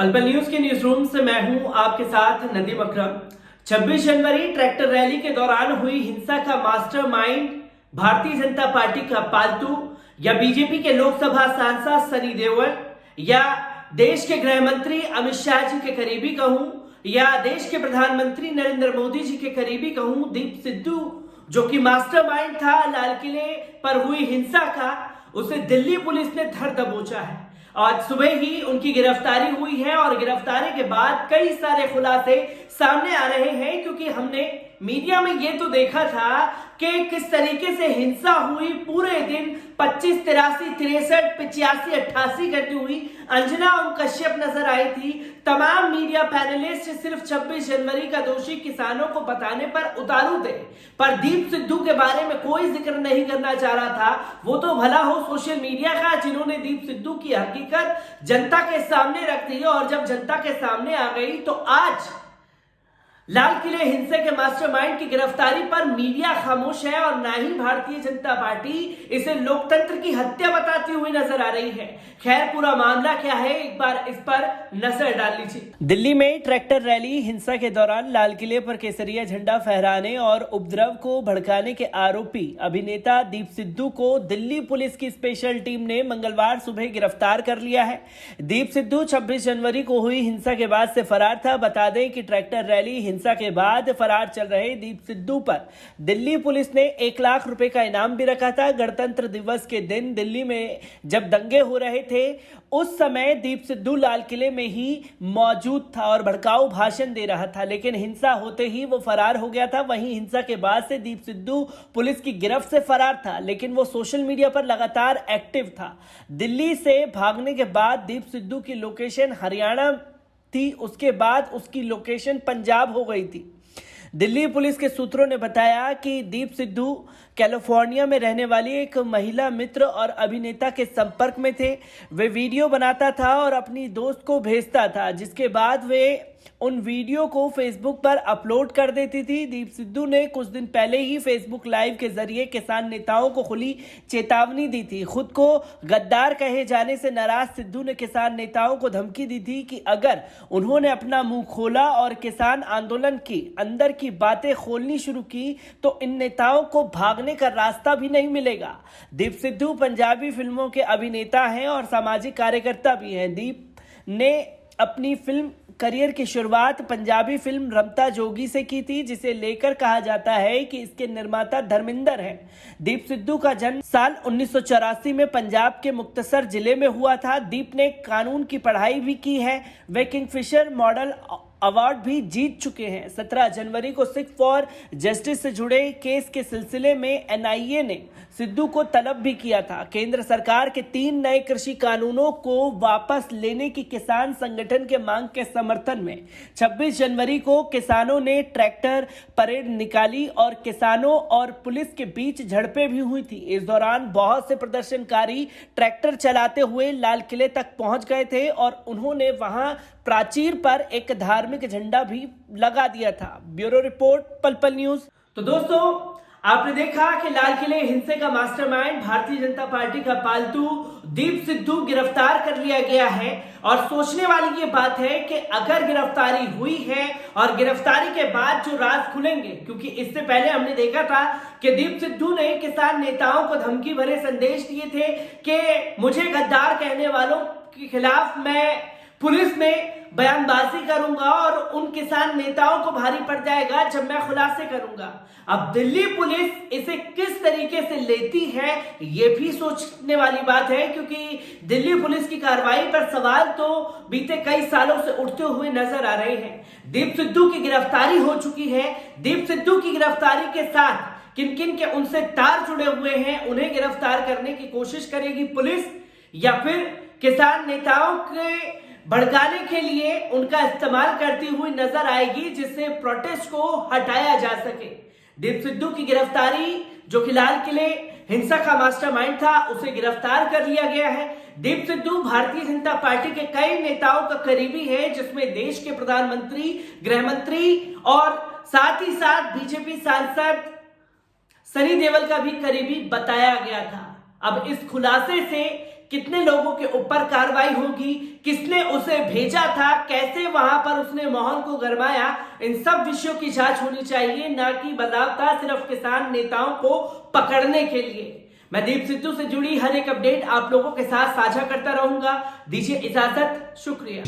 पल पल न्यूज के न्यूज रूम से मैं हूं आपके साथ नदीम अकरम। 26 जनवरी ट्रैक्टर रैली के दौरान हुई हिंसा का मास्टरमाइंड भारतीय जनता पार्टी का पालतू या बीजेपी के लोकसभा सांसद सनी देओल या देश के गृह मंत्री अमित शाह जी के करीबी कहूं या देश के प्रधानमंत्री नरेंद्र मोदी जी के करीबी कहूं दीप सिद्धू जो कि मास्टरमाइंड था लाल किले पर हुई हिंसा का, उसे दिल्ली पुलिस ने धर दबोचा है। आज सुबह ही उनकी गिरफ्तारी हुई है और गिरफ्तारी के बाद कई सारे खुलासे सामने आ रहे हैं, क्योंकि हमने मीडिया में ये तो देखा था कि किस तरीके से हिंसा हुई। पूरे दिन 25, 83, 63, 85, 88 करती हुई अंजना ओम कश्यप नजर आई थी। तमाम मीडिया पैनलिस्ट सिर्फ 26 जनवरी का दोषी किसानों को बताने पर उतारू थे, पर दीप सिद्धू के बारे में कोई जिक्र नहीं करना चाह रहा था। वो तो भला हो सोशल मीडिया का, जिन्होंने दीप सिद्धू की हकीकत जनता के सामने रख दी, और जब जनता के सामने आ गई तो आज लाल किले हिंसा के मास्टरमाइंड की गिरफ्तारी पर मीडिया खामोश है और ना ही भारतीय जनता पार्टी इसे लोकतंत्र की हत्या बताती हुई नजर आ रही है। खैर, पूरा मामला क्या है, एक बार इस पर नजर डाल लीजिए। दिल्ली में ट्रैक्टर रैली हिंसा के दौरान लाल किले पर केसरिया झंडा फहराने और उपद्रव को भड़काने के आरोपी अभिनेता दीप सिद्धू को दिल्ली पुलिस की स्पेशल टीम ने मंगलवार सुबह गिरफ्तार कर लिया है। दीप सिद्धू 26 जनवरी को हुई हिंसा के बाद से फरार था। बता दें कि ट्रैक्टर रैली हिंसा के बाद फरार चल रहे दीप सिद्धू पर दिल्ली पुलिस ने 1 लाख रुपए का इनाम भी रखा था। गणतंत्र दिवस के दिन दिल्ली में जब दंगे हो रहे थे, उस समय दीप सिद्धू लाल किले में ही मौजूद था और भड़काऊ भाषण दे रहा था, लेकिन हिंसा होते ही वो फरार हो गया था। वहीं हिंसा के बाद से दीप सिद्धू पुलिस की गिरफ्त से फरार था, लेकिन वो सोशल मीडिया पर लगातार एक्टिव था। दिल्ली से भागने के बाद दीप सिद्धू की लोकेशन हरियाणा थी, उसके बाद उसकी लोकेशन पंजाब हो गई थी। दिल्ली पुलिस के सूत्रों ने बताया कि दीप सिद्धू कैलिफोर्निया में रहने वाली एक महिला मित्र और अभिनेता के संपर्क में थे। वे वीडियो बनाता था और अपनी दोस्त को भेजता था, जिसके बाद वे उन वीडियो को फेसबुक पर अपलोड कर देती थी। दीप सिद्धू ने कुछ दिन पहले ही फेसबुक लाइव के जरिए किसान नेताओं को खुली चेतावनी दी थी। खुद को गद्दार कहे जाने से नाराज सिद्धू ने किसान नेताओं को धमकी दी थी कि अगर उन्होंने अपना मुंह खोला और किसान आंदोलन के अंदर की बातें खोलनी शुरू की तो इन नेताओं को भागने का रास्ता भी नहीं मिलेगा। दीप सिद्धू पंजाबी फिल्मों के अभिनेता हैं और सामाजिक कार्यकर्ता भी हैं। दीप ने अपनी फिल्म करियर की शुरुआत पंजाबी फिल्म रमता जोगी से की थी, जिसे लेकर कहा जाता है कि इसके निर्माता धर्मिंदर हैं। दीप सिद्धू का जन्म साल 1984 में पंजाब के मुक्तसर जिले में हुआ था। दीप ने कानून की पढ़ाई भी की है। वे किंगफिशर मॉडल अवार्ड भी जीत चुके हैं। 17 जनवरी को सिख फॉर जस्टिस से जुड़े केस के सिलसिले में एनआईए ने सिद्धू को तलब भी किया था। केंद्र सरकार के 3 नए कृषि कानूनों को वापस लेने की किसान संगठन के मांग के समर्थन में 26 जनवरी को किसानों ने ट्रैक्टर परेड निकाली और किसानों और पुलिस के बीच झड़पें भी हुई थी। इस दौरान बहुत से प्रदर्शनकारी ट्रैक्टर चलाते हुए लाल किले तक पहुंच गए थे और उन्होंने वहां प्राचीर पर एक धार्मिक झंडा भी लगा दिया था। ब्यूरो रिपोर्ट, पल पल न्यूज। तो दोस्तों, आपने देखा कि लाल किले हिंसे का मास्टरमाइंड भारतीय जनता पार्टी का पालतू दीप सिद्धू गिरफ्तार कर लिया गया है। और सोचने वाली ये बात है कि अगर गिरफ्तारी हुई है और गिरफ्तारी के बाद जो राज खुलेंगे, क्योंकि इससे पहले हमने देखा था कि दीप सिद्धू ने किसान नेताओं को धमकी भरे संदेश दिए थे कि मुझे गद्दार कहने वालों के खिलाफ मैं पुलिस में बयानबाजी करूंगा और उन किसान नेताओं को भारी पड़ जाएगा जब मैं खुलासे करूंगा। अब दिल्ली पुलिस इसे किस तरीके से लेती है, यह भी सोचने वाली बात है, क्योंकि दिल्ली पुलिस की कार्रवाई पर सवाल तो बीते कई सालों से उठते हुए नजर आ रहे हैं। दीप सिद्धू की गिरफ्तारी हो चुकी है। दीप सिद्धू की गिरफ्तारी के साथ किन किन के उनसे तार जुड़े हुए हैं, उन्हें गिरफ्तार करने की कोशिश करेगी पुलिस, या फिर किसान नेताओं के भड़काने के लिए उनका इस्तेमाल करती हुई नजर आएगी, जिससे प्रोटेस्ट को हटाया जा सके। दीप सिद्धू की गिरफ्तारी, जो कि लाल किले हिंसा का मास्टरमाइंड था, उसे गिरफ्तार कर लिया गया है। दीप सिद्धू भारतीय जनता पार्टी के कई नेताओं का करीबी है, जिसमें देश के प्रधानमंत्री, गृह मंत्री और साथ ही साथ बीजेपी सांसद सनी देओल का भी करीबी बताया गया था। अब इस खुलासे से कितने लोगों के ऊपर कार्रवाई होगी, किसने उसे भेजा था, कैसे वहां पर उसने माहौल को गरमाया, इन सब विषयों की जांच होनी चाहिए, ना कि बदावता सिर्फ किसान नेताओं को पकड़ने के लिए। मैं दीप सिद्धू से जुड़ी हर एक अपडेट आप लोगों के साथ साझा करता रहूंगा। दीजिए इजाजत, शुक्रिया।